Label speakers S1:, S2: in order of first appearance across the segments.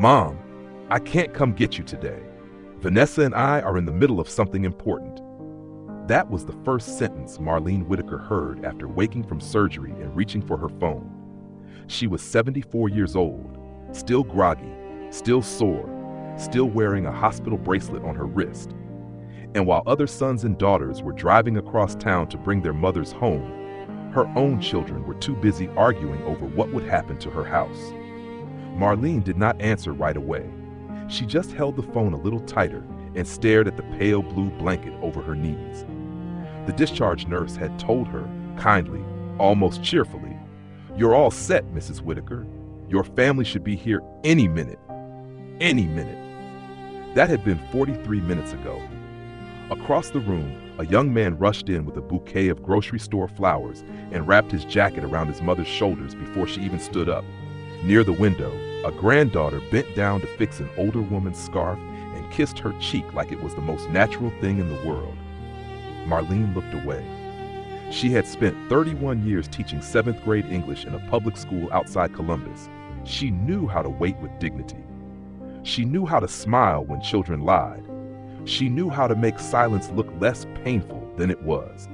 S1: "Mom, I can't come get you today. Vanessa and I are in the middle of something important." That was the first sentence Marlene Whitaker heard after waking from surgery and reaching for her phone. She was 74 years old, still groggy, still sore, still wearing a hospital bracelet on her wrist. And while other sons and daughters were driving across town to bring their mothers home, her own children were too busy arguing over what would happen to her house. Marlene did not answer right away. She just held the phone a little tighter and stared at the pale blue blanket over her knees. The discharge nurse had told her, kindly, almost cheerfully, "You're all set, Mrs. Whitaker. Your family should be here any minute. Any minute." That had been 43 minutes ago. Across the room, a young man rushed in with a bouquet of grocery store flowers and wrapped his jacket around his mother's shoulders before she even stood up. Near the window, a granddaughter bent down to fix an older woman's scarf and kissed her cheek like it was the most natural thing in the world. Marlene looked away. She had spent 31 years teaching 7th grade English in a public school outside Columbus. She knew how to wait with dignity. She knew how to smile when children lied. She knew how to make silence look less painful than it was.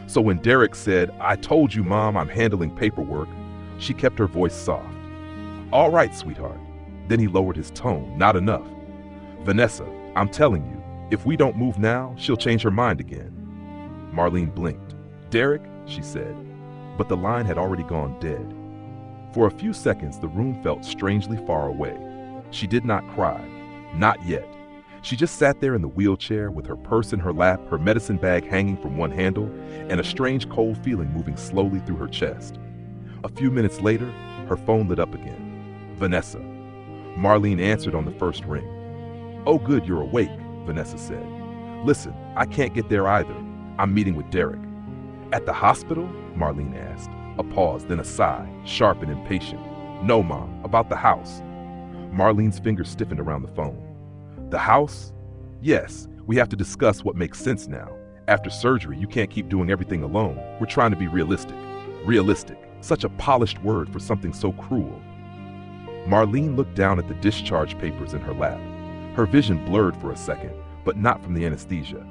S1: So when Derek said, "I told you, Mom, I'm handling paperwork," she kept her voice soft. "All right, sweetheart." Then he lowered his tone, not enough. "Vanessa, I'm telling you, if we don't move now, she'll change her mind again." Marlene blinked. "Derek," she said, but the line had already gone dead. For a few seconds, the room felt strangely far away. She did not cry, not yet. She just sat there in the wheelchair with her purse in her lap, her medicine bag hanging from one handle, and a strange cold feeling moving slowly through her chest. A few minutes later, her phone lit up again. "Vanessa." Marlene answered on the first ring. "Oh good, you're awake," Vanessa said. "Listen, I can't get there either. I'm meeting with Derek." "At the hospital?" Marlene asked. A pause, then a sigh, sharp and impatient. "No, Mom, about the house." Marlene's fingers stiffened around the phone. "The house? Yes, we have to discuss what makes sense now. After surgery, you can't keep doing everything alone. We're trying to be realistic." Realistic, such a polished word for something so cruel. Marlene looked down at the discharge papers in her lap. Her vision blurred for a second, but not from the anesthesia.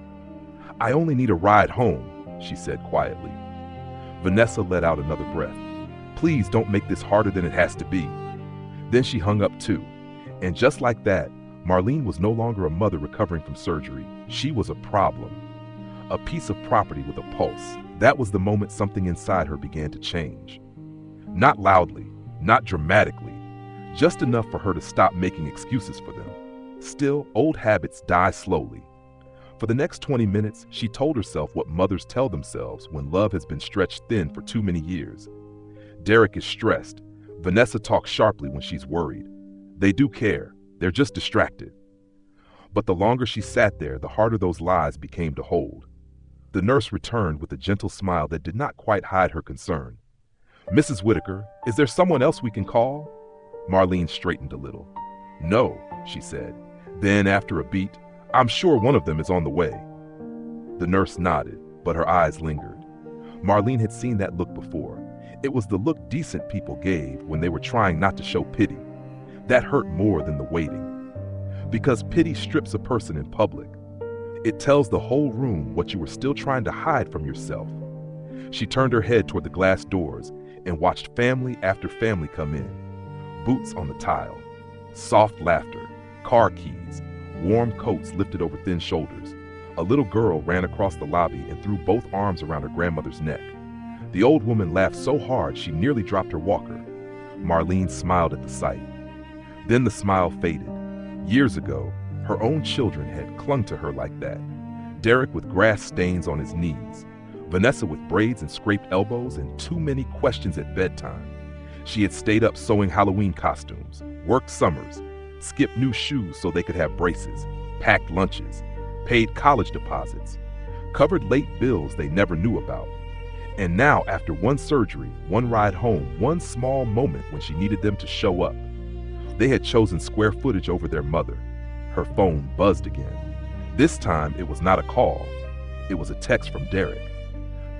S1: "I only need a ride home," she said quietly. Vanessa let out another breath. "Please don't make this harder than it has to be." Then she hung up too. And just like that, Marlene was no longer a mother recovering from surgery. She was a problem. A piece of property with a pulse. That was the moment something inside her began to change. Not loudly, not dramatically, just enough for her to stop making excuses for them. Still, old habits die slowly. For the next 20 minutes, she told herself what mothers tell themselves when love has been stretched thin for too many years. Derek is stressed. Vanessa talks sharply when she's worried. They do care. They're just distracted. But the longer she sat there, the harder those lies became to hold. The nurse returned with a gentle smile that did not quite hide her concern. "Mrs. Whitaker, is there someone else we can call?" Marlene straightened a little. "No," she said. Then, after a beat, "I'm sure one of them is on the way." The nurse nodded, but her eyes lingered. Marlene had seen that look before. It was the look decent people gave when they were trying not to show pity. That hurt more than the waiting. Because pity strips a person in public. It tells the whole room what you were still trying to hide from yourself. She turned her head toward the glass doors and watched family after family come in. Boots on the tile, soft laughter, car keys, warm coats lifted over thin shoulders. A little girl ran across the lobby and threw both arms around her grandmother's neck. The old woman laughed so hard she nearly dropped her walker. Marlene smiled at the sight. Then the smile faded. Years ago, her own children had clung to her like that. Derek with grass stains on his knees. Vanessa with braids and scraped elbows and too many questions at bedtime. She had stayed up sewing Halloween costumes, worked summers, skipped new shoes so they could have braces, packed lunches, paid college deposits, covered late bills they never knew about. And now, after one surgery, one ride home, one small moment when she needed them to show up, they had chosen square footage over their mother. Her phone buzzed again. This time, it was not a call. It was a text from Derek.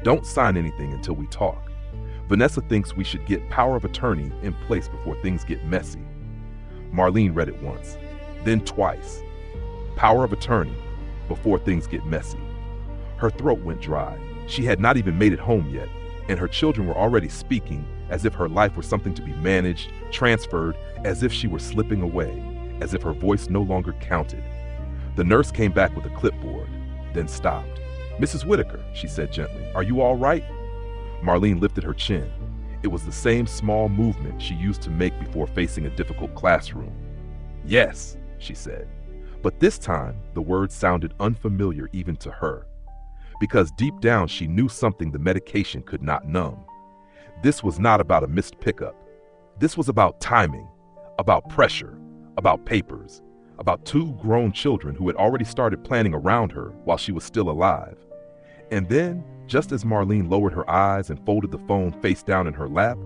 S1: "Don't sign anything until we talk. Vanessa thinks we should get power of attorney in place before things get messy." Marlene read it once, then twice. Power of attorney, before things get messy. Her throat went dry. She had not even made it home yet, and her children were already speaking as if her life were something to be managed, transferred, as if she were slipping away, as if her voice no longer counted. The nurse came back with a clipboard, then stopped. "Mrs. Whitaker," she said gently, "are you all right?" Marlene lifted her chin. It was the same small movement she used to make before facing a difficult classroom. "Yes," she said. But this time, the words sounded unfamiliar even to her, because deep down she knew something the medication could not numb. This was not about a missed pickup. This was about timing, about pressure, about papers, about two grown children who had already started planning around her while she was still alive. And then, just as Marlene lowered her eyes and folded the phone face down in her lap,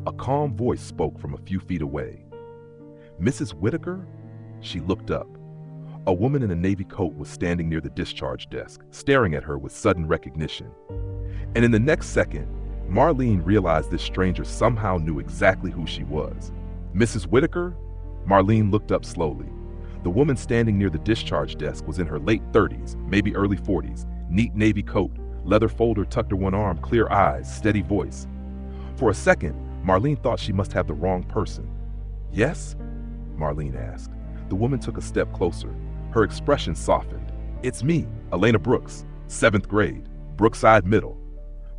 S1: a calm voice spoke from a few feet away. "Mrs. Whitaker?" She looked up. A woman in a navy coat was standing near the discharge desk, staring at her with sudden recognition. And in the next second, Marlene realized this stranger somehow knew exactly who she was. "Mrs. Whitaker?" Marlene looked up slowly. The woman standing near the discharge desk was in her late 30s, maybe early 40s, neat navy coat, leather folder tucked to one arm, clear eyes, steady voice. For a second, Marlene thought she must have the wrong person. "Yes?" Marlene asked. The woman took a step closer. Her expression softened. "It's me, Elena Brooks, 7th grade, Brookside Middle."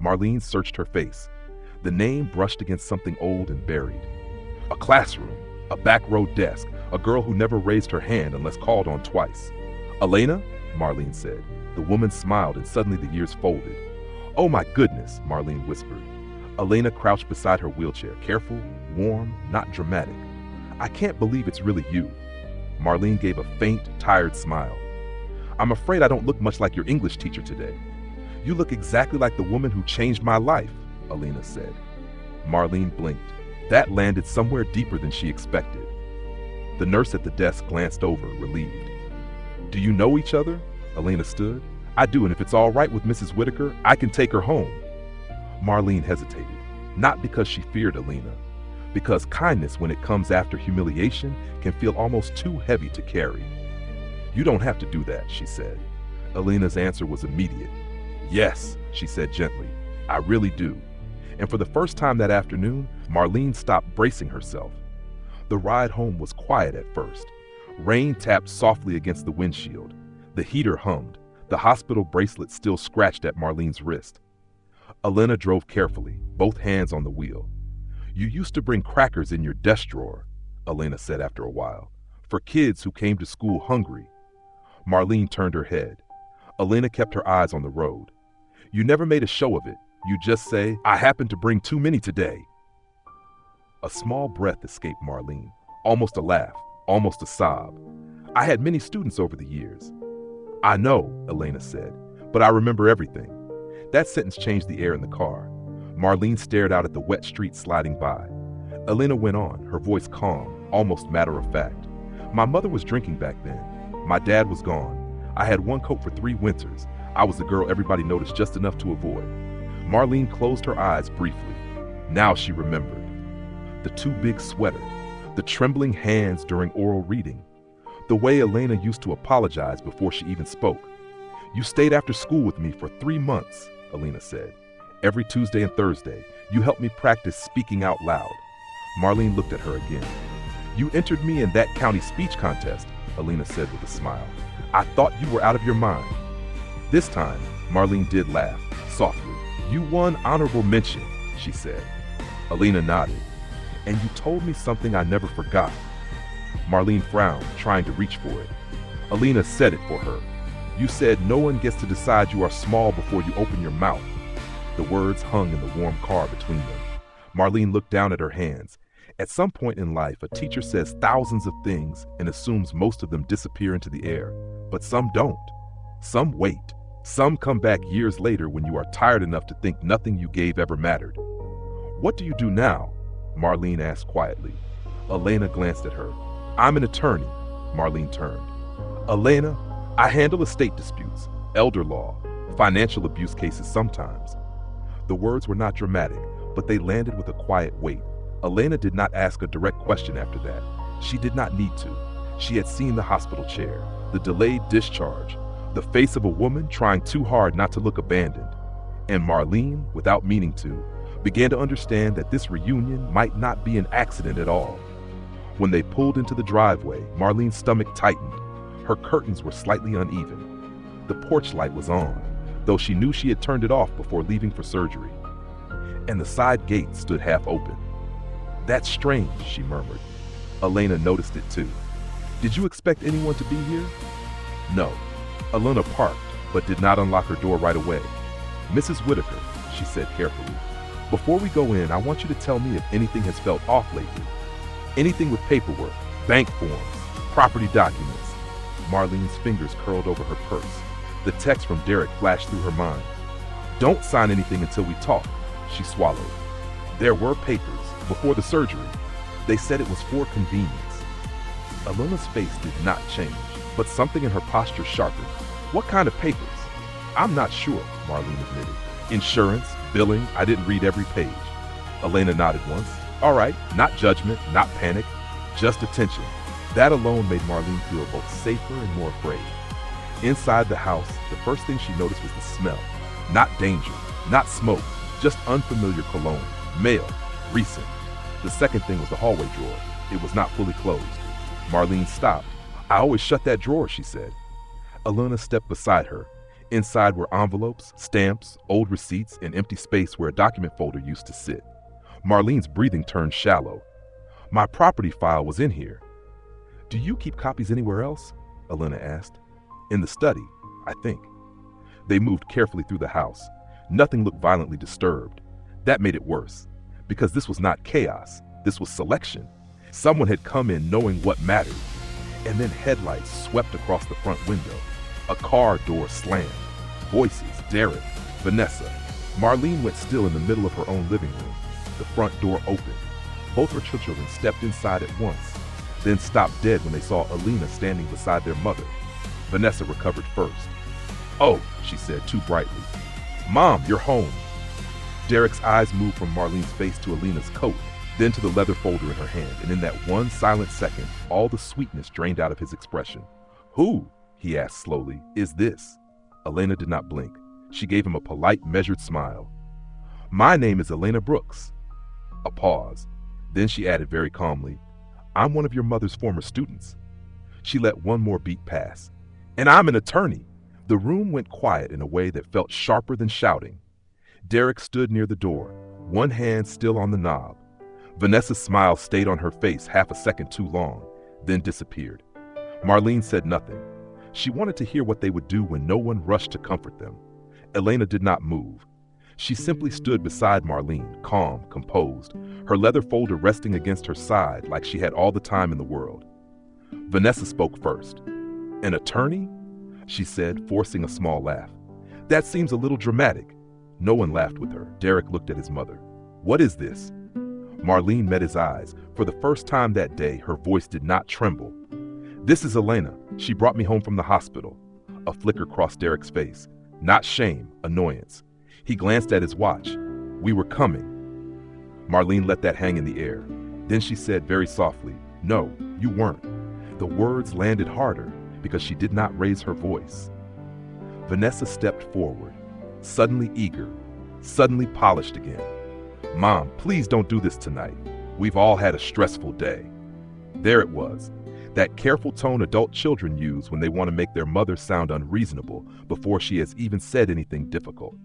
S1: Marlene searched her face. The name brushed against something old and buried. A classroom, a back row desk, a girl who never raised her hand unless called on twice. "Elena?" Marlene said. The woman smiled and suddenly the years folded. "Oh my goodness," Marlene whispered. Elena crouched beside her wheelchair, careful, warm, not dramatic. "I can't believe it's really you." Marlene gave a faint, tired smile. "I'm afraid I don't look much like your English teacher today." "You look exactly like the woman who changed my life," Elena said. Marlene blinked. That landed somewhere deeper than she expected. The nurse at the desk glanced over, relieved. "Do you know each other?" Elena stood. "I do, and if it's all right with Mrs. Whitaker, I can take her home." Marlene hesitated, not because she feared Elena, because kindness, when it comes after humiliation, can feel almost too heavy to carry. "You don't have to do that," she said. Elena's answer was immediate. "Yes," she said gently, "I really do." And for the first time that afternoon, Marlene stopped bracing herself. The ride home was quiet at first. Rain tapped softly against the windshield. The heater hummed. The hospital bracelet still scratched at Marlene's wrist. Elena drove carefully, both hands on the wheel. "You used to bring crackers in your desk drawer," Elena said after a while, "for kids who came to school hungry." Marlene turned her head. Elena kept her eyes on the road. "You never made a show of it. You just say, 'I happened to bring too many today.'" A small breath escaped Marlene, almost a laugh, almost a sob. "I had many students over the years." "I know," Elena said, "but I remember everything." That sentence changed the air in the car. Marlene stared out at the wet street sliding by. Elena went on, her voice calm, almost matter-of-fact. "My mother was drinking back then. My dad was gone. I had one coat for 3 winters. I was the girl everybody noticed just enough to avoid." Marlene closed her eyes briefly. Now she remembered. The too big sweater, the trembling hands during oral reading, the way Elena used to apologize before she even spoke. "You stayed after school with me for 3 months," Elena said. "Every Tuesday and Thursday, you helped me practice speaking out loud." Marlene looked at her again. "You entered me in that county speech contest," Elena said with a smile. "I thought you were out of your mind." This time, Marlene did laugh, softly. "You won honorable mention," she said. Elena nodded. "And you told me something I never forgot." Marlene frowned, trying to reach for it. Elena said it for her. "You said no one gets to decide you are small before you open your mouth." The words hung in the warm car between them. Marlene looked down at her hands. At some point in life, a teacher says thousands of things and assumes most of them disappear into the air. But some don't. Some wait. Some come back years later when you are tired enough to think nothing you gave ever mattered. "What do you do now?" Marlene asked quietly. Elena glanced at her. "I'm an attorney." Marlene turned. "Elena, I handle estate disputes, elder law, financial abuse cases sometimes." The words were not dramatic, but they landed with a quiet weight. Elena did not ask a direct question after that. She did not need to. She had seen the hospital chair, the delayed discharge, the face of a woman trying too hard not to look abandoned. And Marlene, without meaning to, began to understand that this reunion might not be an accident at all. When they pulled into the driveway, Marlene's stomach tightened. Her curtains were slightly uneven. The porch light was on, though she knew she had turned it off before leaving for surgery. And the side gate stood half open. "That's strange," she murmured. Elena noticed it too. "Did you expect anyone to be here?" "No." Elena parked, but did not unlock her door right away. "Mrs. Whitaker," she said carefully, "before we go in, I want you to tell me if anything has felt off lately. Anything with paperwork, bank forms, property documents." Marlene's fingers curled over her purse. The text from Derek flashed through her mind. "Don't sign anything until we talk," she swallowed. "There were papers, before the surgery. They said it was for convenience." Elena's face did not change, but something in her posture sharpened. "What kind of papers?" "I'm not sure," Marlene admitted. "Insurance, billing, I didn't read every page." Elena nodded once. "All right, not judgment, not panic, just attention." That alone made Marlene feel both safer and more afraid. Inside the house, the first thing she noticed was the smell. Not danger, not smoke, just unfamiliar cologne, male, recent. The second thing was the hallway drawer. It was not fully closed. Marlene stopped. "I always shut that drawer," she said. Elena stepped beside her. Inside were envelopes, stamps, old receipts, and empty space where a document folder used to sit. Marlene's breathing turned shallow. "My property file was in here." "Do you keep copies anywhere else?" Elena asked. "In the study, I think." They moved carefully through the house. Nothing looked violently disturbed. That made it worse, because this was not chaos. This was selection. Someone had come in knowing what mattered. And then headlights swept across the front window. A car door slammed. Voices, Derek, Vanessa. Marlene went still in the middle of her own living room. The front door opened. Both her children stepped inside at once, then stopped dead when they saw Elena standing beside their mother. Vanessa recovered first. "Oh," she said too brightly. "Mom, you're home." Derek's eyes moved from Marlene's face to Elena's coat, then to the leather folder in her hand, and in that one silent second, all the sweetness drained out of his expression. "Who," he asked slowly, "is this?" Elena did not blink. She gave him a polite, measured smile. "My name is Elena Brooks." A pause. Then she added very calmly, "I'm one of your mother's former students." She let one more beat pass. "And I'm an attorney." The room went quiet in a way that felt sharper than shouting. Derek stood near the door, one hand still on the knob. Vanessa's smile stayed on her face half a second too long, then disappeared. Marlene said nothing. She wanted to hear what they would do when no one rushed to comfort them. Elena did not move. She simply stood beside Marlene, calm, composed, her leather folder resting against her side like she had all the time in the world. Vanessa spoke first. "An attorney?" she said, forcing a small laugh. "That seems a little dramatic." No one laughed with her. Derek looked at his mother. "What is this?" Marlene met his eyes. For the first time that day, her voice did not tremble. "This is Elena. She brought me home from the hospital." A flicker crossed Derek's face. Not shame, annoyance. He glanced at his watch. "We were coming." Marlene let that hang in the air. Then she said very softly, "No, you weren't." The words landed harder because she did not raise her voice. Vanessa stepped forward, suddenly eager, suddenly polished again. "Mom, please don't do this tonight. We've all had a stressful day." There it was, that careful tone adult children use when they want to make their mother sound unreasonable before she has even said anything difficult.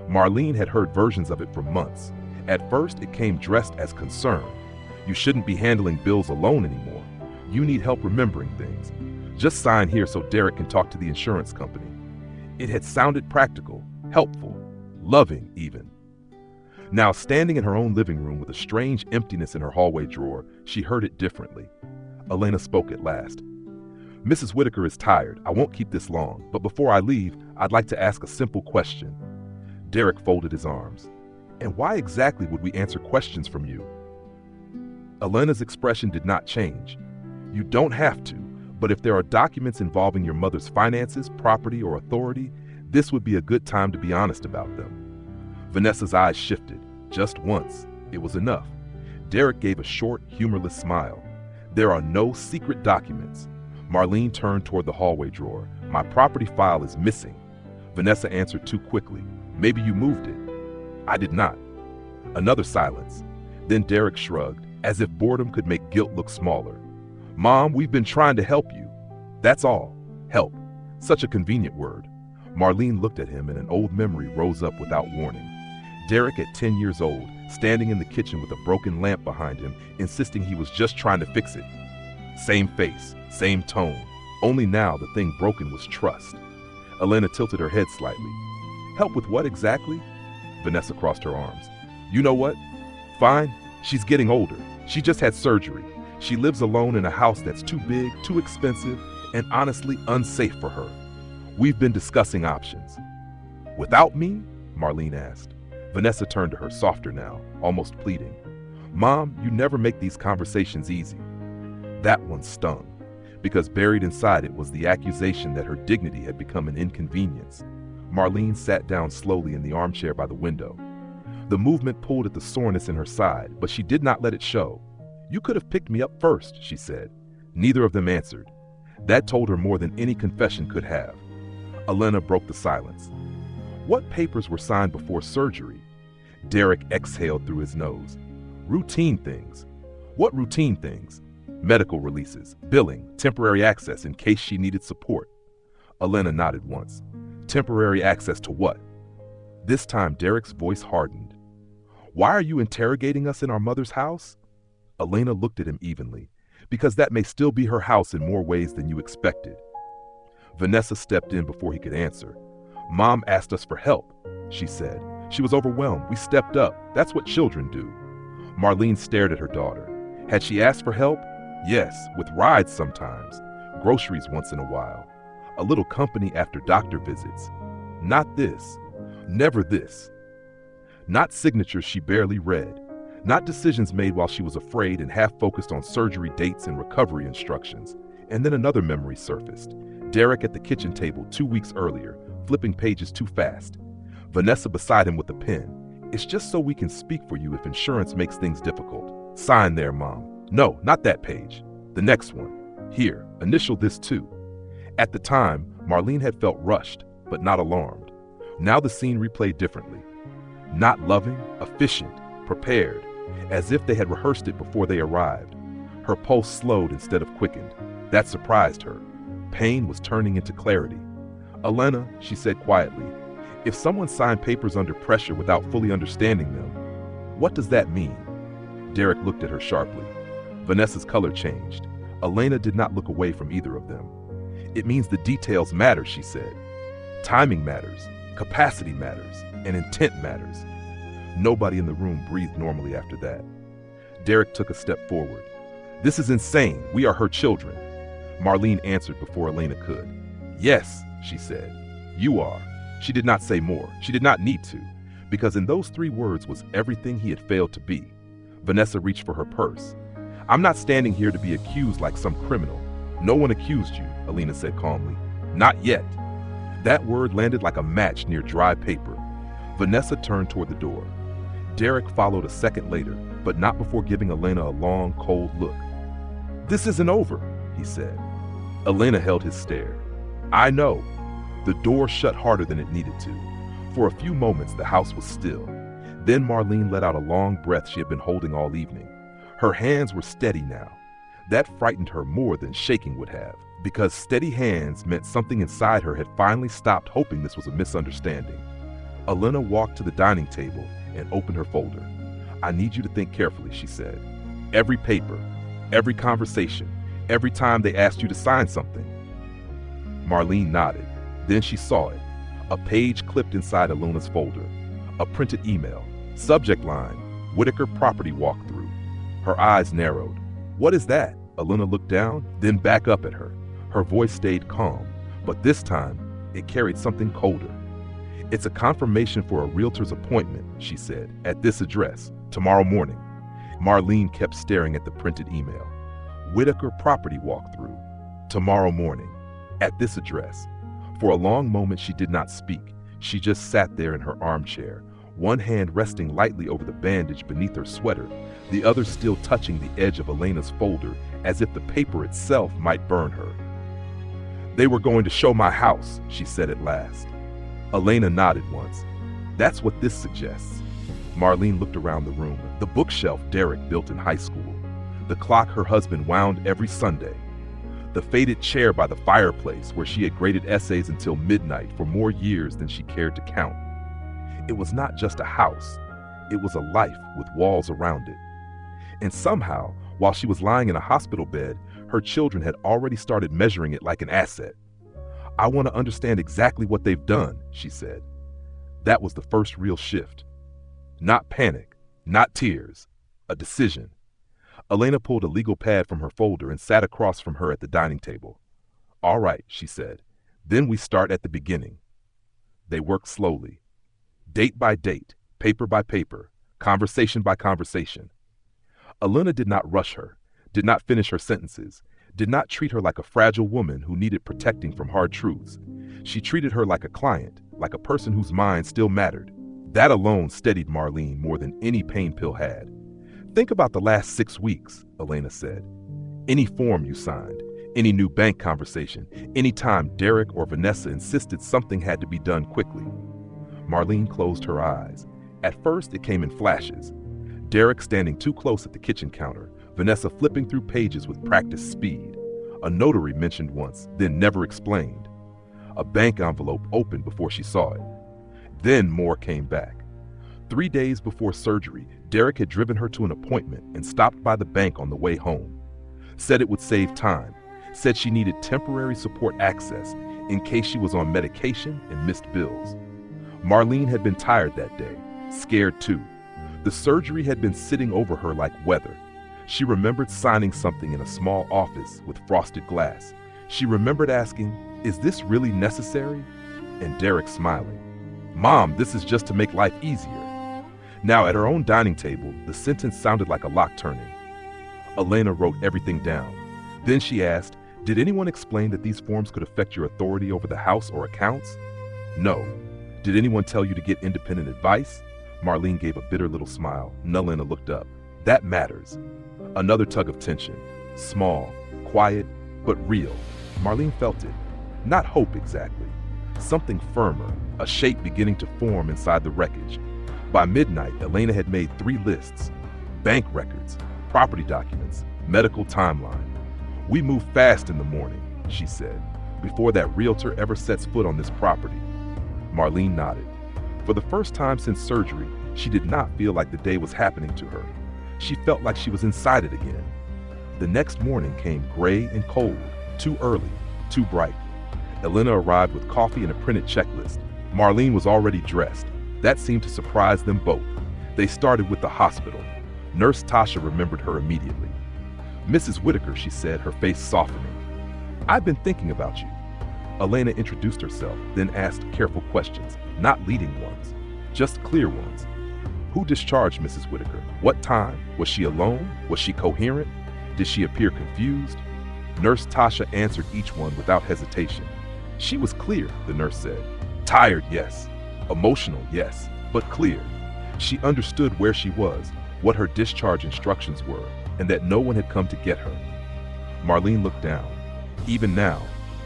S1: Marlene had heard versions of it for months. At first, it came dressed as concern. "You shouldn't be handling bills alone anymore. You need help remembering things. Just sign here so Derek can talk to the insurance company." It had sounded practical, helpful, loving even. Now, standing in her own living room with a strange emptiness in her hallway drawer, she heard it differently. Elena spoke at last. "Mrs. Whitaker is tired. I won't keep this long, but before I leave, I'd like to ask a simple question." Derek folded his arms. "And why exactly would we answer questions from you?" Elena's expression did not change. "You don't have to, but if there are documents involving your mother's finances, property, or authority, this would be a good time to be honest about them." Vanessa's eyes shifted. Just once. It was enough. Derek gave a short, humorless smile. There are no secret documents. Marlene turned toward the hallway drawer. My property file is missing. Vanessa answered too quickly. Maybe you moved it. I did not. Another silence. Then Derek shrugged, as if boredom could make guilt look smaller. Mom, we've been trying to help you. That's all. Help. Such a convenient word. Marlene looked at him and an old memory rose up without warning. Derek at 10 years old, standing in the kitchen with a broken lamp behind him, insisting he was just trying to fix it. Same face, same tone. Only now the thing broken was trust. Elena tilted her head slightly. Help with what exactly? Vanessa crossed her arms. You know what? Fine. She's getting older. She just had surgery. She lives alone in a house that's too big, too expensive, and honestly unsafe for her. We've been discussing options. Without me? Marlene asked. Vanessa turned to her, softer now, almost pleading. Mom, you never make these conversations easy. That one stung, because buried inside it was the accusation that her dignity had become an inconvenience. Marlene sat down slowly in the armchair by the window. The movement pulled at the soreness in her side, but she did not let it show. You could have picked me up first, she said. Neither of them answered. That told her more than any confession could have. Elena broke the silence. What papers were signed before surgery? Derek exhaled through his nose. Routine things. What routine things? Medical releases, billing, temporary access in case she needed support. Elena nodded once. Temporary access to what? This time Derek's voice hardened. Why are you interrogating us in our mother's house? Elena looked at him evenly. Because that may still be her house in more ways than you expected. Vanessa stepped in before he could answer. Mom asked us for help, she said. She was overwhelmed. We stepped up. That's what children do. Marlene stared at her daughter. Had she asked for help? Yes, with rides sometimes. Groceries once in a while. A little company after doctor visits. Not this. Never this. Not signatures she barely read. Not decisions made while she was afraid and half focused on surgery dates and recovery instructions. And then another memory surfaced. Derek at the kitchen table 2 weeks earlier, flipping pages too fast. Vanessa beside him with a pen. It's just so we can speak for you if insurance makes things difficult. Sign there, Mom. No, not that page. The next one. Here, initial this too. At the time, Marlene had felt rushed, but not alarmed. Now the scene replayed differently. Not loving, efficient, prepared, as if they had rehearsed it before they arrived. Her pulse slowed instead of quickened. That surprised her. Pain was turning into clarity. Elena, she said quietly, if someone signed papers under pressure without fully understanding them, what does that mean? Derek looked at her sharply. Vanessa's color changed. Elena did not look away from either of them. It means the details matter, she said. Timing matters, capacity matters, and intent matters. Nobody in the room breathed normally after that. Derek took a step forward. This is insane. We are her children. Marlene answered before Elena could. Yes, she said. You are. She did not say more. She did not need to, because in those 3 words was everything he had failed to be. Vanessa reached for her purse. I'm not standing here to be accused like some criminal. No one accused you, Elena said calmly. Not yet. That word landed like a match near dry paper. Vanessa turned toward the door. Derek followed a second later, but not before giving Elena a long, cold look. This isn't over, he said. Elena held his stare. I know. The door shut harder than it needed to. For a few moments, the house was still. Then Marlene let out a long breath she had been holding all evening. Her hands were steady now. That frightened her more than shaking would have, because steady hands meant something inside her had finally stopped hoping this was a misunderstanding. Elena walked to the dining table and opened her folder. I need you to think carefully, she said. Every paper, every conversation, every time they asked you to sign something. Marlene nodded. Then she saw it. A page clipped inside Elena's folder. A printed email. Subject line, Whitaker property walkthrough. Her eyes narrowed. What is that? Elena looked down, then back up at her. Her voice stayed calm, but this time, it carried something colder. It's a confirmation for a realtor's appointment, she said, at this address, tomorrow morning. Marlene kept staring at the printed email. Whitaker property walkthrough, tomorrow morning, at this address. For a long moment she did not speak. She just sat there in her armchair, one hand resting lightly over the bandage beneath her sweater, the other still touching the edge of Elena's folder as if the paper itself might burn her. "They were going to show my house," she said at last. Elena nodded once. "That's what this suggests." Marlene looked around the room. The bookshelf Derek built in high school, the clock her husband wound every Sunday, the faded chair by the fireplace where she had graded essays until midnight for more years than she cared to count. It was not just a house, it was a life with walls around it. And somehow, while she was lying in a hospital bed, her children had already started measuring it like an asset. "I want to understand exactly what they've done," she said. That was the first real shift. Not panic, not tears, a decision. Elena pulled a legal pad from her folder and sat across from her at the dining table. "All right," she said. "Then we start at the beginning." They worked slowly. Date by date, paper by paper, conversation by conversation. Elena did not rush her, did not finish her sentences, did not treat her like a fragile woman who needed protecting from hard truths. She treated her like a client, like a person whose mind still mattered. That alone steadied Marlene more than any pain pill had. "Think about the last 6 weeks," Elena said. "Any form you signed, any new bank conversation, any time Derek or Vanessa insisted something had to be done quickly." Marlene closed her eyes. At first, it came in flashes. Derek standing too close at the kitchen counter, Vanessa flipping through pages with practiced speed. A notary mentioned once, then never explained. A bank envelope opened before she saw it. Then more came back. 3 days before surgery, Derek had driven her to an appointment and stopped by the bank on the way home. Said it would save time. Said she needed temporary support access in case she was on medication and missed bills. Marlene had been tired that day, scared too. The surgery had been sitting over her like weather. She remembered signing something in a small office with frosted glass. She remembered asking, "Is this really necessary?" And Derek smiling. "Mom, this is just to make life easier." Now at her own dining table, the sentence sounded like a lock turning. Elena wrote everything down. Then she asked, "Did anyone explain that these forms could affect your authority over the house or accounts?" "No." "Did anyone tell you to get independent advice?" Marlene gave a bitter little smile. Elena looked up. "That matters." Another tug of tension. Small, quiet, but real. Marlene felt it. Not hope exactly. Something firmer, a shape beginning to form inside the wreckage. By midnight, Elena had made 3 lists. Bank records, property documents, medical timeline. "We move fast in the morning," she said, "before that realtor ever sets foot on this property." Marlene nodded. For the first time since surgery, she did not feel like the day was happening to her. She felt like she was inside it again. The next morning came gray and cold, too early, too bright. Elena arrived with coffee and a printed checklist. Marlene was already dressed. That seemed to surprise them both. They started with the hospital. Nurse Tasha remembered her immediately. "Mrs. Whitaker," she said, her face softening. "I've been thinking about you." Elena introduced herself, then asked careful questions, not leading ones, just clear ones. "Who discharged Mrs. Whitaker? What time? Was she alone? Was she coherent? Did she appear confused?" Nurse Tasha answered each one without hesitation. "She was clear," the nurse said. "Tired, yes. Emotional, yes, but clear. She understood where she was, what her discharge instructions were, and that no one had come to get her." Marlene looked down. Even now,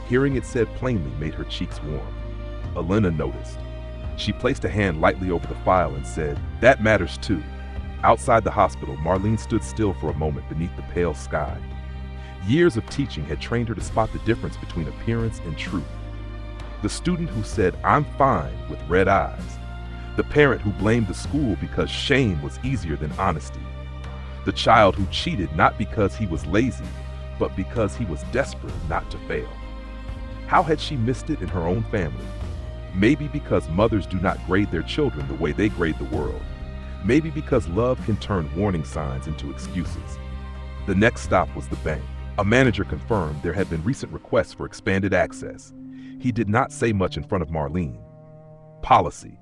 S1: hearing it said plainly made her cheeks warm. Elena noticed. She placed a hand lightly over the file and said, "That matters too." Outside the hospital, Marlene stood still for a moment beneath the pale sky. Years of teaching had trained her to spot the difference between appearance and truth. The student who said, "I'm fine," with red eyes. The parent who blamed the school because shame was easier than honesty. The child who cheated not because he was lazy, but because he was desperate not to fail. How had she missed it in her own family? Maybe because mothers do not grade their children the way they grade the world. Maybe because love can turn warning signs into excuses. The next stop was the bank. A manager confirmed there had been recent requests for expanded access. He did not say much in front of Marlene. Policy,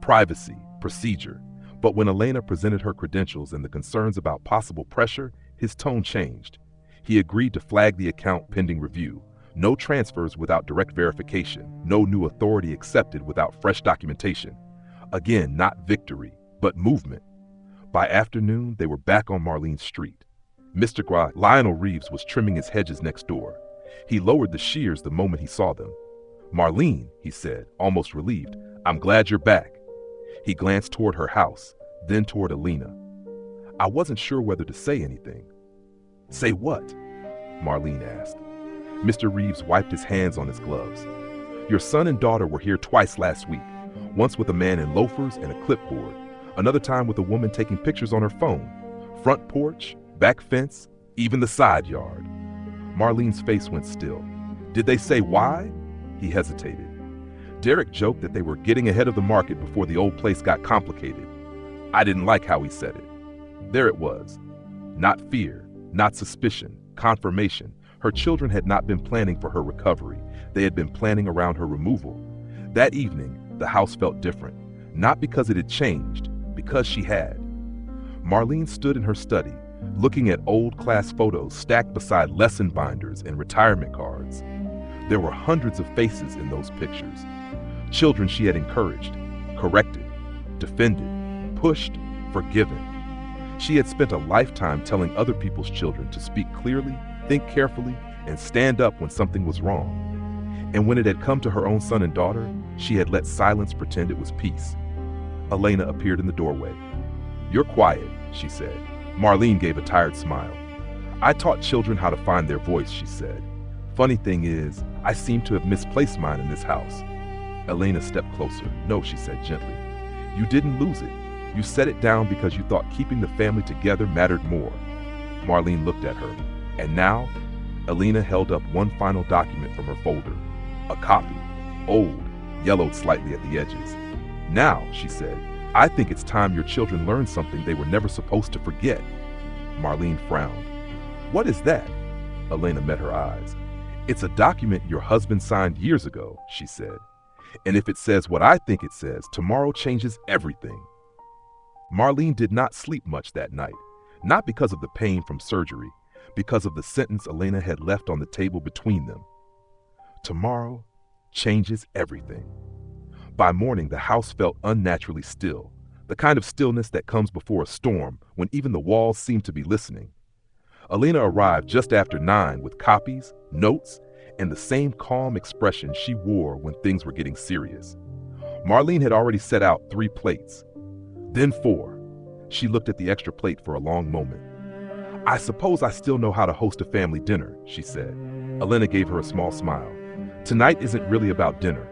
S1: privacy, procedure. But when Elena presented her credentials and the concerns about possible pressure, his tone changed. He agreed to flag the account pending review. No transfers without direct verification. No new authority accepted without fresh documentation. Again, not victory, but movement. By afternoon, they were back on Marlene's street. Mr. Lionel Reeves was trimming his hedges next door. He lowered the shears the moment he saw them. "Marlene," he said, almost relieved, "I'm glad you're back." He glanced toward her house, then toward Alina. "I wasn't sure whether to say anything." "Say what?" Marlene asked. Mr. Reeves wiped his hands on his gloves. "Your son and daughter were here twice last week, once with a man in loafers and a clipboard, another time with a woman taking pictures on her phone. Front porch, back fence, even the side yard." Marlene's face went still. "Did they say why?" He hesitated. "Derek joked that they were getting ahead of the market before the old place got complicated. I didn't like how he said it." There it was. Not fear, not suspicion, confirmation. Her children had not been planning for her recovery. They had been planning around her removal. That evening, the house felt different, not because it had changed, because she had. Marlene stood in her study, looking at old class photos stacked beside lesson binders and retirement cards. There were hundreds of faces in those pictures. Children she had encouraged, corrected, defended, pushed, forgiven. She had spent a lifetime telling other people's children to speak clearly, think carefully, and stand up when something was wrong. And when it had come to her own son and daughter, she had let silence pretend it was peace. Elena appeared in the doorway. "You're quiet," she said. Marlene gave a tired smile. "I taught children how to find their voice," she said. "Funny thing is, I seem to have misplaced mine in this house." Elena stepped closer. "No," she said gently. "You didn't lose it. You set it down because you thought keeping the family together mattered more." Marlene looked at her. "And now?" Elena held up one final document from her folder. A copy. Old, yellowed slightly at the edges. "Now," she said, "I think it's time your children learned something they were never supposed to forget." Marlene frowned. "What is that?" Elena met her eyes. "It's a document your husband signed years ago," she said. "And if it says what I think it says, tomorrow changes everything." Marlene did not sleep much that night, not because of the pain from surgery, because of the sentence Elena had left on the table between them. Tomorrow changes everything. By morning, the house felt unnaturally still, the kind of stillness that comes before a storm when even the walls seem to be listening. Elena arrived just after 9 with copies, notes, and the same calm expression she wore when things were getting serious. Marlene had already set out 3 plates. Then 4. She looked at the extra plate for a long moment. "I suppose I still know how to host a family dinner," she said. Elena gave her a small smile. "Tonight isn't really about dinner."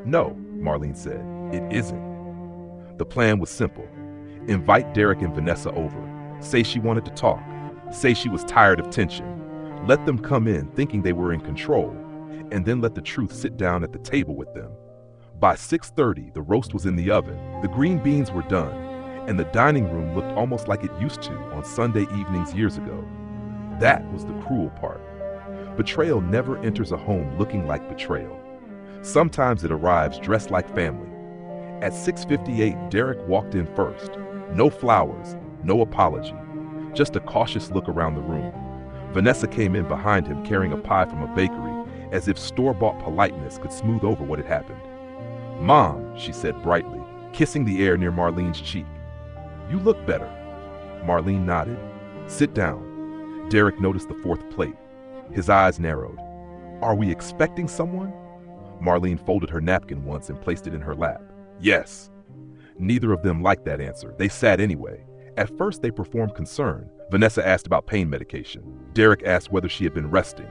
S1: "No," Marlene said, "it isn't." The plan was simple. Invite Derek and Vanessa over. Say she wanted to talk. Say she was tired of tension. Let them come in thinking they were in control, and then let the truth sit down at the table with them. By 6:30, the roast was in the oven, the green beans were done, and the dining room looked almost like it used to on Sunday evenings years ago. That was the cruel part. Betrayal never enters a home looking like betrayal. Sometimes it arrives dressed like family. At 6:58, Derek walked in first. No flowers, no apology, just a cautious look around the room. Vanessa came in behind him carrying a pie from a bakery, as if store-bought politeness could smooth over what had happened. "Mom," she said brightly, kissing the air near Marlene's cheek. "You look better." Marlene nodded. "Sit down." Derek noticed the 4th plate. His eyes narrowed. "Are we expecting someone?" Marlene folded her napkin once and placed it in her lap. "Yes." Neither of them liked that answer. They sat anyway. At first they performed concern. Vanessa asked about pain medication. Derek asked whether she had been resting.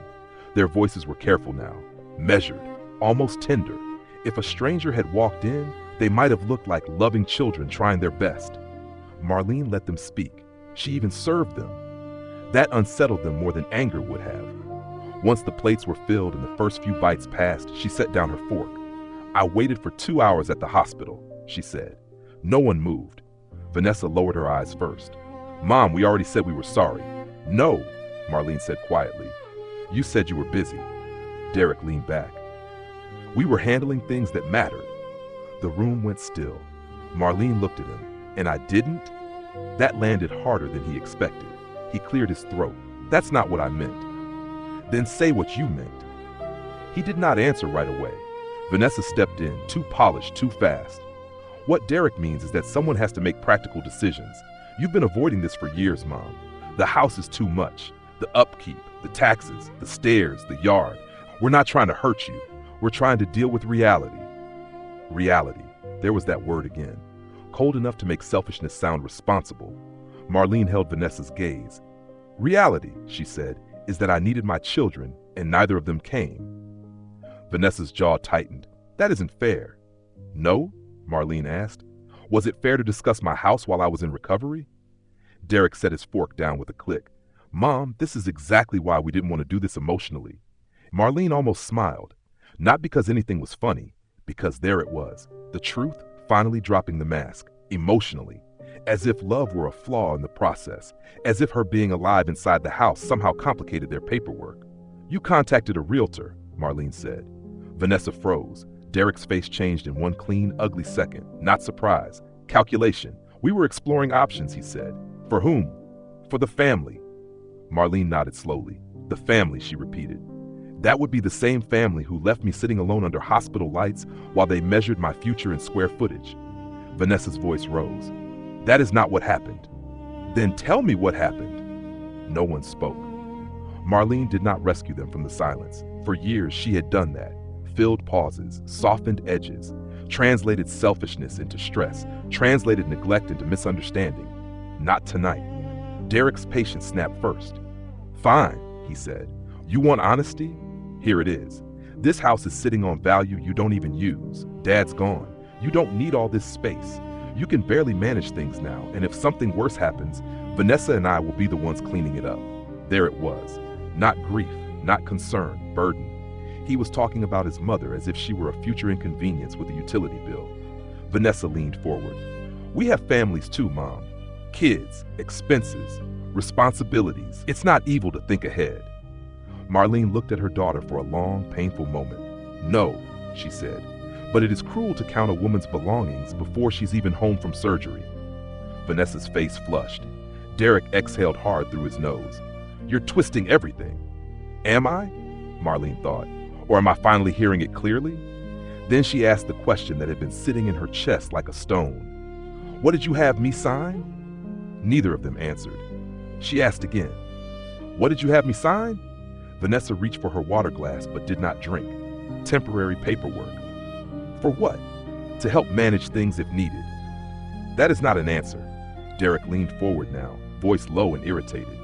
S1: Their voices were careful now, measured, almost tender. If a stranger had walked in, they might have looked like loving children trying their best. Marlene let them speak. She even served them. That unsettled them more than anger would have. Once the plates were filled and the first few bites passed, she set down her fork. "I waited for 2 hours at the hospital," she said. No one moved. Vanessa lowered her eyes first. "Mom, we already said we were sorry." "No," Marlene said quietly. "You said you were busy." Derek leaned back. "We were handling things that mattered." The room went still. Marlene looked at him. "And I didn't?" That landed harder than he expected. He cleared his throat. "That's not what I meant." "Then say what you meant." He did not answer right away. Vanessa stepped in, too polished, too fast. What Derek means is that someone has to make practical decisions. You've been avoiding this for years, Mom. The house is too much. The upkeep, the taxes, the stairs, the yard. We're not trying to hurt you. We're trying to deal with reality. Reality. There was that word again. Cold enough to make selfishness sound responsible. Marlene held Vanessa's gaze. Reality, she said, is that I needed my children, and neither of them came. Vanessa's jaw tightened. That isn't fair. No? Marlene asked. Was it fair to discuss my house while I was in recovery? Derek set his fork down with a click. Mom, this is exactly why we didn't want to do this emotionally. Marlene almost smiled. Not because anything was funny, because there it was, the truth finally dropping the mask, emotionally, as if love were a flaw in the process, as if her being alive inside the house somehow complicated their paperwork. You contacted a realtor, Marlene said. Vanessa froze. Derek's face changed in one clean, ugly second. Not surprise. Calculation. We were exploring options, he said. For whom? For the family. Marlene nodded slowly. The family, she repeated. That would be the same family who left me sitting alone under hospital lights while they measured my future in square footage. Vanessa's voice rose. That is not what happened. Then tell me what happened. No one spoke. Marlene did not rescue them from the silence. For years she had done that. Filled pauses, softened edges, translated selfishness into stress, translated neglect into misunderstanding. Not tonight. Derek's patience snapped first. Fine, he said. You want honesty? Here it is. This house is sitting on value you don't even use. Dad's gone. You don't need all this space. You can barely manage things now, and if something worse happens, Vanessa and I will be the ones cleaning it up. There it was. Not grief, not concern, burden. He was talking about his mother as if she were a future inconvenience with a utility bill. Vanessa leaned forward. We have families too, Mom. Kids, expenses, responsibilities. It's not evil to think ahead. Marlene looked at her daughter for a long, painful moment. No, she said, but it is cruel to count a woman's belongings before she's even home from surgery. Vanessa's face flushed. Derek exhaled hard through his nose. You're twisting everything. Am I? Marlene thought. Or am I finally hearing it clearly? Then she asked the question that had been sitting in her chest like a stone. What did you have me sign? Neither of them answered. She asked again. What did you have me sign? Vanessa reached for her water glass but did not drink. Temporary paperwork. For what? To help manage things if needed. That is not an answer. Derek leaned forward now, voice low and irritated.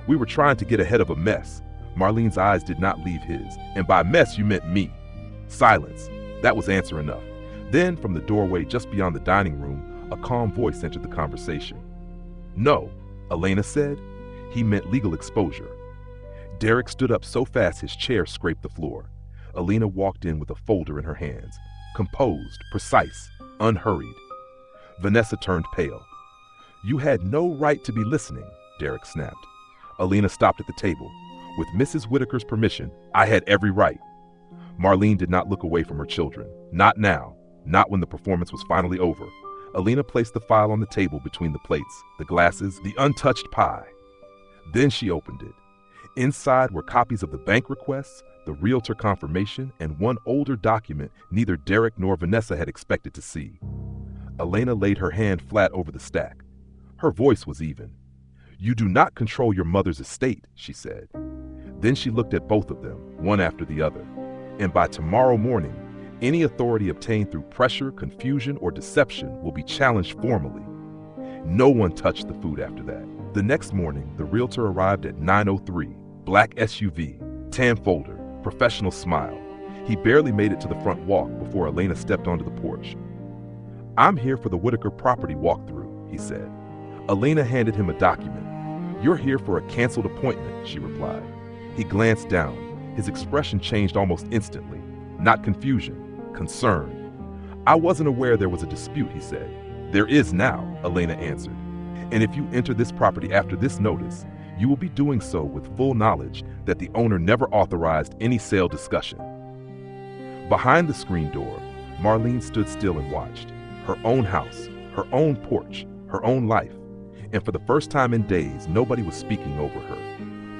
S1: We were trying to get ahead of a mess. Marlene's eyes did not leave his, and by mess you meant me. Silence. That was answer enough. Then, from the doorway just beyond the dining room, a calm voice entered the conversation. No, Elena said. He meant legal exposure. Derek stood up so fast his chair scraped the floor. Elena walked in with a folder in her hands. Composed, precise, unhurried. Vanessa turned pale. You had no right to be listening, Derek snapped. Elena stopped at the table. With Mrs. Whitaker's permission, I had every right. Marlene did not look away from her children. Not now. Not when the performance was finally over. Elena placed the file on the table between the plates, the glasses, the untouched pie. Then she opened it. Inside were copies of the bank requests, the realtor confirmation, and one older document neither Derek nor Vanessa had expected to see. Elena laid her hand flat over the stack. Her voice was even. You do not control your mother's estate, she said. Then she looked at both of them, one after the other. And by tomorrow morning, any authority obtained through pressure, confusion, or deception will be challenged formally. No one touched the food after that. The next morning, the realtor arrived at 9:03, black SUV, tan folder, professional smile. He barely made it to the front walk before Elena stepped onto the porch. I'm here for the Whitaker property walkthrough, he said. Elena handed him a document. You're here for a canceled appointment, she replied. He glanced down. His expression changed almost instantly. Not confusion, concern. I wasn't aware there was a dispute, he said. There is now, Elena answered. And if you enter this property after this notice, you will be doing so with full knowledge that the owner never authorized any sale discussion. Behind the screen door, Marlene stood still and watched. Her own house, her own porch, her own life. And for the first time in days, nobody was speaking over her.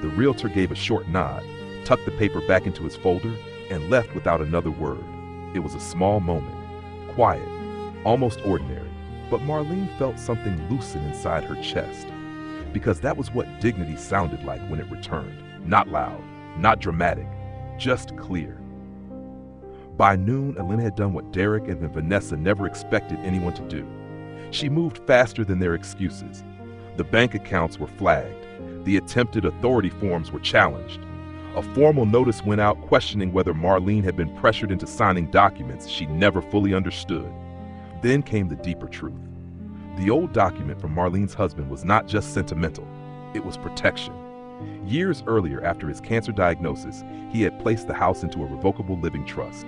S1: The realtor gave a short nod, tucked the paper back into his folder, and left without another word. It was a small moment, quiet, almost ordinary, but Marlene felt something loosen inside her chest, because that was what dignity sounded like when it returned. Not loud, not dramatic, just clear. By noon, Elena had done what Derek and then Vanessa never expected anyone to do. She moved faster than their excuses. The bank accounts were flagged. The attempted authority forms were challenged. A formal notice went out questioning whether Marlene had been pressured into signing documents she never fully understood. Then came the deeper truth. The old document from Marlene's husband was not just sentimental, it was protection. Years earlier, after his cancer diagnosis, he had placed the house into a revocable living trust.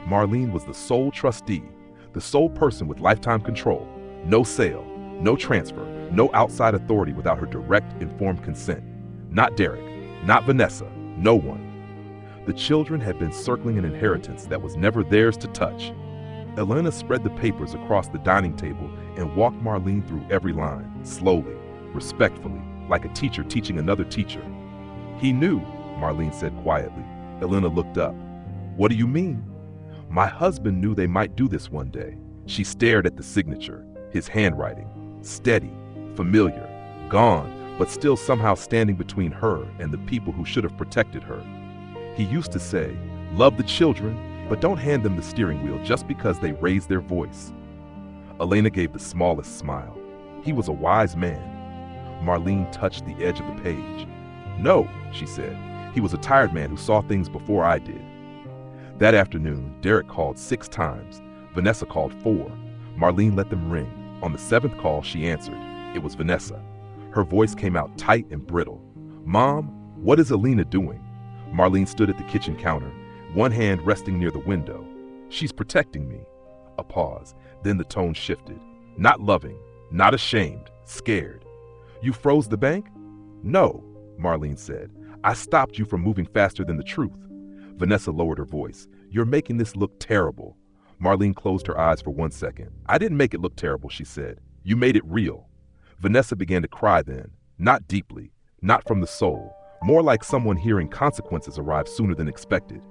S1: Marlene was the sole trustee, the sole person with lifetime control. No sale, no transfer, no outside authority without her direct, informed consent. Not Derek, not Vanessa, no one. The children had been circling an inheritance that was never theirs to touch. Elena spread the papers across the dining table and walked Marlene through every line, slowly, respectfully, like a teacher teaching another teacher. He knew, Marlene said quietly. Elena looked up. What do you mean? My husband knew they might do this one day. She stared at the signature, his handwriting, steady, familiar, gone, but still somehow standing between her and the people who should have protected her. He used to say, love the children, but don't hand them the steering wheel just because they raise their voice. Elena gave the smallest smile. He was a wise man. Marlene touched the edge of the page. No, she said. He was a tired man who saw things before I did. That afternoon, Derek called 6 times. Vanessa called 4. Marlene let them ring. On the 7th call, she answered. It was Vanessa. Her voice came out tight and brittle. Mom, what is Elena doing? Marlene stood at the kitchen counter, one hand resting near the window. She's protecting me. A pause. Then the tone shifted. Not loving, not ashamed, scared. You froze the bank? No, Marlene said. I stopped you from moving faster than the truth. Vanessa lowered her voice. You're making this look terrible. Marlene closed her eyes for 1 second. I didn't make it look terrible, she said. You made it real. Vanessa began to cry then, not deeply, not from the soul, more like someone hearing consequences arrive sooner than expected.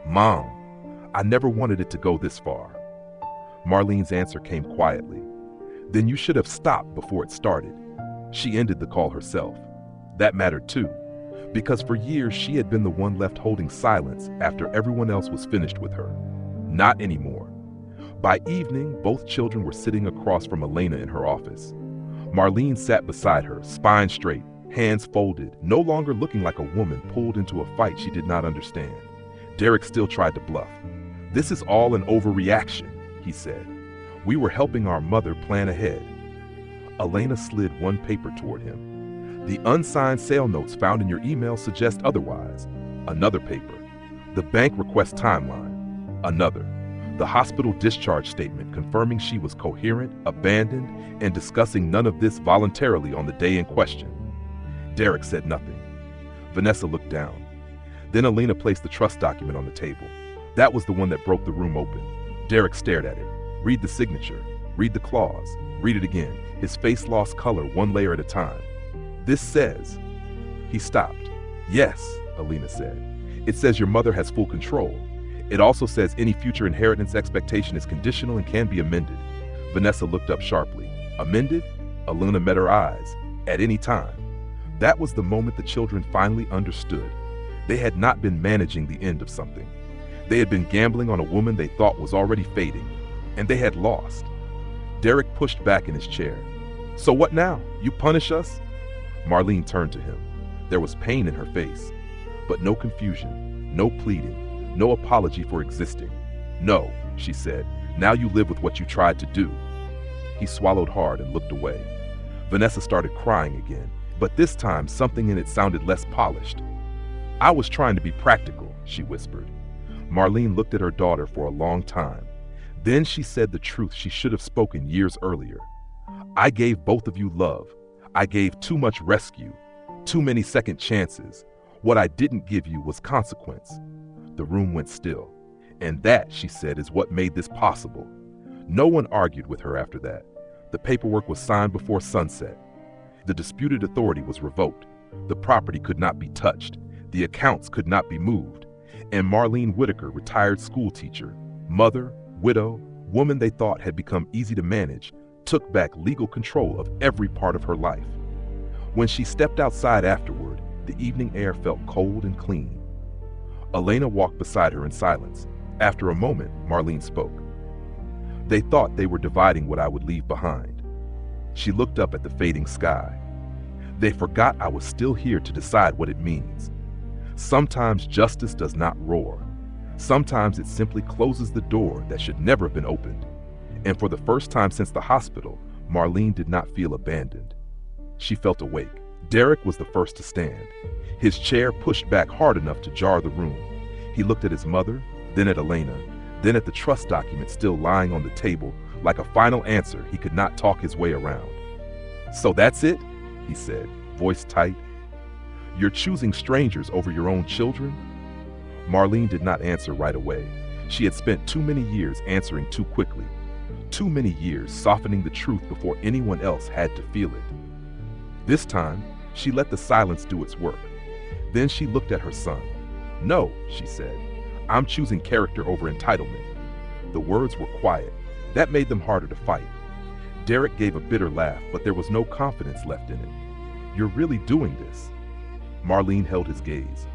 S1: Mom, I never wanted it to go this far. Marlene's answer came quietly. Then you should have stopped before it started. She ended the call herself. That mattered too, because for years she had been the one left holding silence after everyone else was finished with her. Not anymore. By evening, both children were sitting across from Elena in her office. Marlene sat beside her, spine straight, hands folded, no longer looking like a woman pulled into a fight she did not understand. Derek still tried to bluff. This is all an overreaction, he said. We were helping our mother plan ahead. Elena slid one paper toward him. The unsigned sale notes found in your email suggest otherwise. Another paper. The bank request timeline. Another. The hospital discharge statement confirming she was coherent, abandoned, and discussing none of this voluntarily on the day in question. Derek said nothing. Vanessa looked down. Then Elena placed the trust document on the table. That was the one that broke the room open. Derek stared at it. Read the signature. Read the clause. Read it again. His face lost color one layer at a time. This says... He stopped. Yes, Elena said. It says your mother has full control. It also says any future inheritance expectation is conditional and can be amended. Vanessa looked up sharply. Amended? Elena met her eyes. At any time. That was the moment the children finally understood. They had not been managing the end of something. They had been gambling on a woman they thought was already fading, and they had lost. Derek pushed back in his chair. So what now? You punish us? Marlene turned to him. There was pain in her face, but no confusion, no pleading, no apology for existing. No, she said, now you live with what you tried to do. He swallowed hard and looked away. Vanessa started crying again, but this time something in it sounded less polished. I was trying to be practical, she whispered. Marlene looked at her daughter for a long time. Then she said the truth she should have spoken years earlier. I gave both of you love. I gave too much rescue, too many second chances. What I didn't give you was consequence. The room went still. And that, she said, is what made this possible. No one argued with her after that. The paperwork was signed before sunset. The disputed authority was revoked. The property could not be touched. The accounts could not be moved. And Marlene Whitaker, retired school teacher, mother, widow, woman they thought had become easy to manage, took back legal control of every part of her life. When she stepped outside afterward, the evening air felt cold and clean. Elena walked beside her in silence. After a moment, Marlene spoke. They thought they were dividing what I would leave behind. She looked up at the fading sky. They forgot I was still here to decide what it means. Sometimes justice does not roar. Sometimes it simply closes the door that should never have been opened. And for the first time since the hospital, Marlene did not feel abandoned. She felt awake. Derek was the first to stand. His chair pushed back hard enough to jar the room. He looked at his mother, then at Elena, then at the trust document still lying on the table. Like a final answer, he could not talk his way around. So that's it? He said, voice tight. You're choosing strangers over your own children? Marlene did not answer right away. She had spent too many years answering too quickly. Too many years softening the truth before anyone else had to feel it. This time, she let the silence do its work. Then she looked at her son. No, she said, I'm choosing character over entitlement. The words were quiet. That made them harder to fight. Derek gave a bitter laugh, but there was no confidence left in it. You're really doing this. Marlene held his gaze.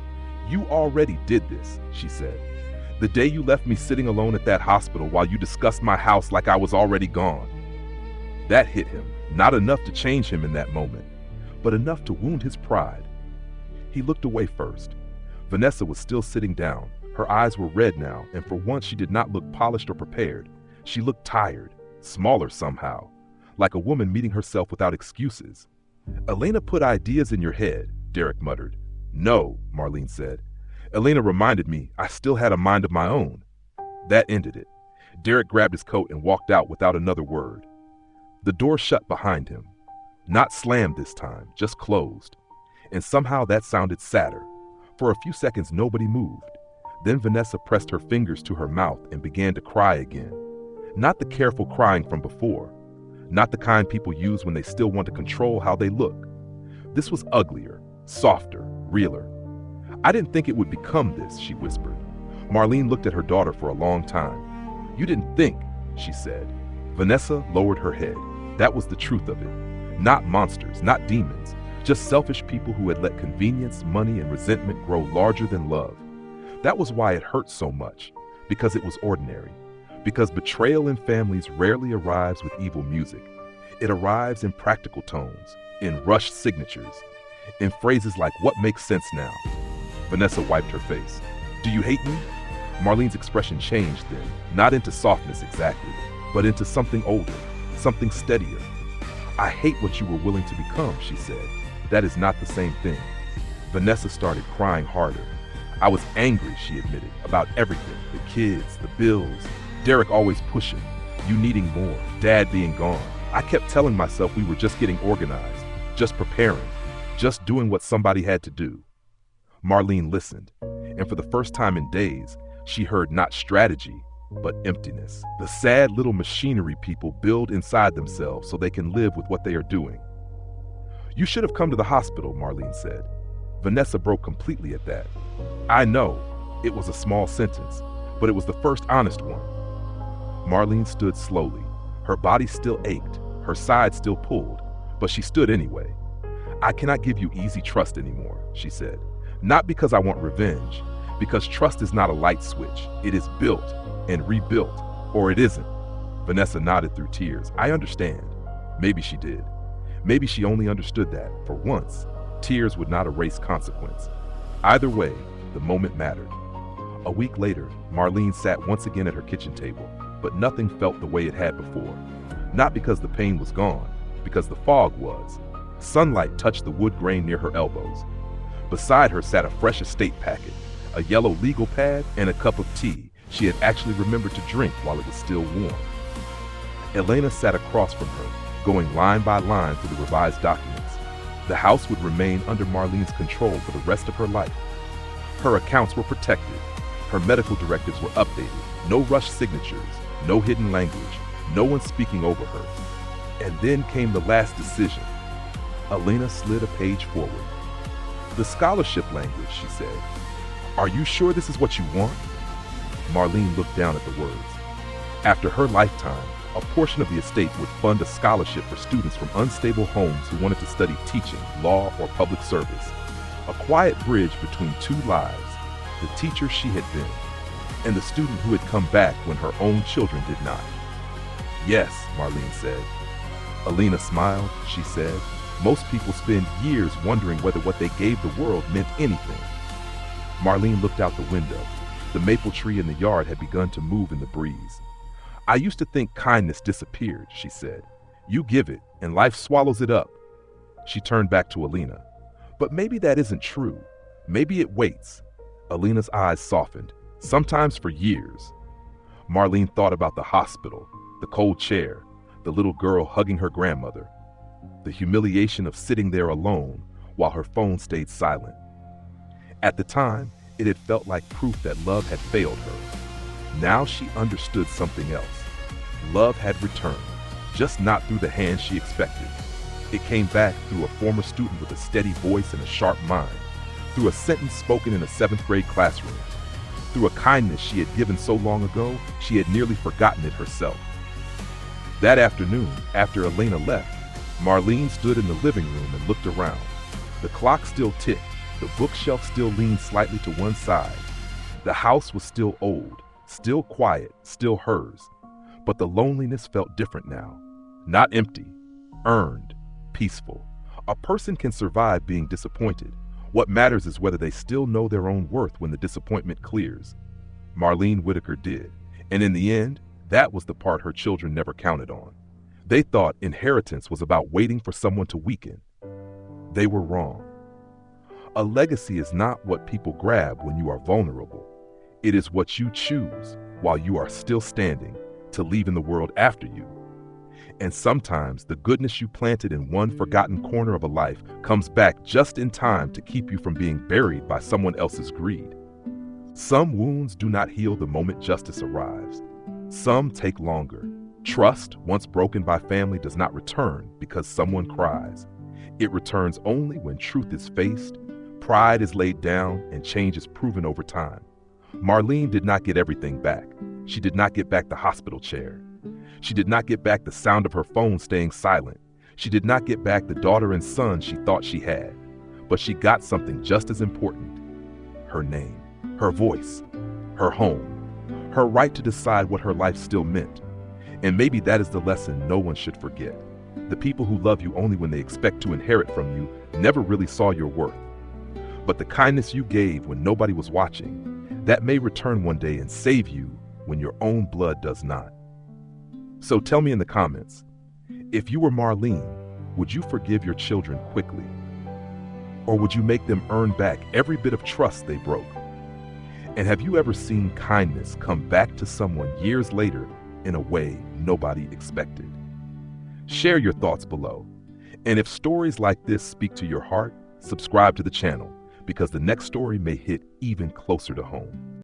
S1: You already did this, she said. The day you left me sitting alone at that hospital while you discussed my house like I was already gone. That hit him, not enough to change him in that moment, but enough to wound his pride. He looked away first. Vanessa was still sitting down. Her eyes were red now, and for once she did not look polished or prepared. She looked tired, smaller somehow, like a woman meeting herself without excuses. Elena put ideas in your head, Derek muttered. No, Marlene said. Elena reminded me I still had a mind of my own. That ended it. Derek grabbed his coat and walked out without another word. The door shut behind him. Not slammed this time, just closed. And somehow that sounded sadder. For a few seconds nobody moved. Then Vanessa pressed her fingers to her mouth and began to cry again. Not the careful crying from before. Not the kind people use when they still want to control how they look. This was uglier, softer, realer. I didn't think it would become this, she whispered. Marlene looked at her daughter for a long time. You didn't think, she said. Vanessa lowered her head. That was the truth of it. Not monsters, not demons, just selfish people who had let convenience, money, and resentment grow larger than love. That was why it hurt so much, because it was ordinary. Because betrayal in families rarely arrives with evil music. It arrives in practical tones, in rushed signatures, in phrases like, what makes sense now? Vanessa wiped her face. Do you hate me? Marlene's expression changed then, not into softness exactly, but into something older, something steadier. I hate what you were willing to become, she said. That is not the same thing. Vanessa started crying harder. I was angry, she admitted, about everything, the kids, the bills, Derek always pushing, you needing more, Dad being gone. I kept telling myself we were just getting organized, just preparing, just doing what somebody had to do. Marlene listened, and for the first time in days, she heard not strategy, but emptiness. The sad little machinery people build inside themselves so they can live with what they are doing. You should have come to the hospital, Marlene said. Vanessa broke completely at that. I know, it was a small sentence, but it was the first honest one. Marlene stood slowly. Her body still ached, her side still pulled, but she stood anyway. I cannot give you easy trust anymore, she said. Not because I want revenge, because trust is not a light switch. It is built and rebuilt, or it isn't. Vanessa nodded through tears. I understand. Maybe she did. Maybe she only understood that, for once, tears would not erase consequence. Either way, the moment mattered. A week later, Marlene sat once again at her kitchen table, but nothing felt the way it had before. Not because the pain was gone, because the fog was. Sunlight touched the wood grain near her elbows. Beside her sat a fresh estate packet, a yellow legal pad, and a cup of tea she had actually remembered to drink while it was still warm. Elena sat across from her, going line by line through the revised documents. The house would remain under Marlene's control for the rest of her life. Her accounts were protected. Her medical directives were updated. No rushed signatures, no hidden language, no one speaking over her. And then came the last decision. Elena slid a page forward. The scholarship language, she said. Are you sure this is what you want? Marlene looked down at the words. After her lifetime, a portion of the estate would fund a scholarship for students from unstable homes who wanted to study teaching, law, or public service. A quiet bridge between two lives, the teacher she had been, and the student who had come back when her own children did not. Yes, Marlene said. Alina smiled. She said, most people spend years wondering whether what they gave the world meant anything. Marlene looked out the window. The maple tree in the yard had begun to move in the breeze. I used to think kindness disappeared, she said. You give it, and life swallows it up. She turned back to Alina. But maybe that isn't true. Maybe it waits. Alina's eyes softened, sometimes for years. Marlene thought about the hospital, the cold chair, the little girl hugging her grandmother, the humiliation of sitting there alone while her phone stayed silent. At the time, it had felt like proof that love had failed her. Now she understood something else. Love had returned, just not through the hands she expected. It came back through a former student with a steady voice and a sharp mind, through a sentence spoken in a 7th grade classroom, through a kindness she had given so long ago she had nearly forgotten it herself. That afternoon, after Elena left, Marlene stood in the living room and looked around. The clock still ticked, the bookshelf still leaned slightly to one side. The house was still old, still quiet, still hers. But the loneliness felt different now. Not empty, earned, peaceful. A person can survive being disappointed. What matters is whether they still know their own worth when the disappointment clears. Marlene Whitaker did, and in the end, that was the part her children never counted on. They thought inheritance was about waiting for someone to weaken. They were wrong. A legacy is not what people grab when you are vulnerable. It is what you choose while you are still standing to leave in the world after you. And sometimes the goodness you planted in one forgotten corner of a life comes back just in time to keep you from being buried by someone else's greed. Some wounds do not heal the moment justice arrives. Some take longer. Trust, once broken by family, does not return because someone cries. It returns only when truth is faced, pride is laid down, and change is proven over time. Marlene did not get everything back. She did not get back the hospital chair. She did not get back the sound of her phone staying silent. She did not get back the daughter and son she thought she had. But she got something just as important. Her name, her voice, her home, her right to decide what her life still meant. And maybe that is the lesson no one should forget. The people who love you only when they expect to inherit from you never really saw your worth. But the kindness you gave when nobody was watching, that may return one day and save you when your own blood does not. So tell me in the comments, if you were Marlene, would you forgive your children quickly? Or would you make them earn back every bit of trust they broke? And have you ever seen kindness come back to someone years later in a way nobody expected? Share your thoughts below. And if stories like this speak to your heart, subscribe to the channel because the next story may hit even closer to home.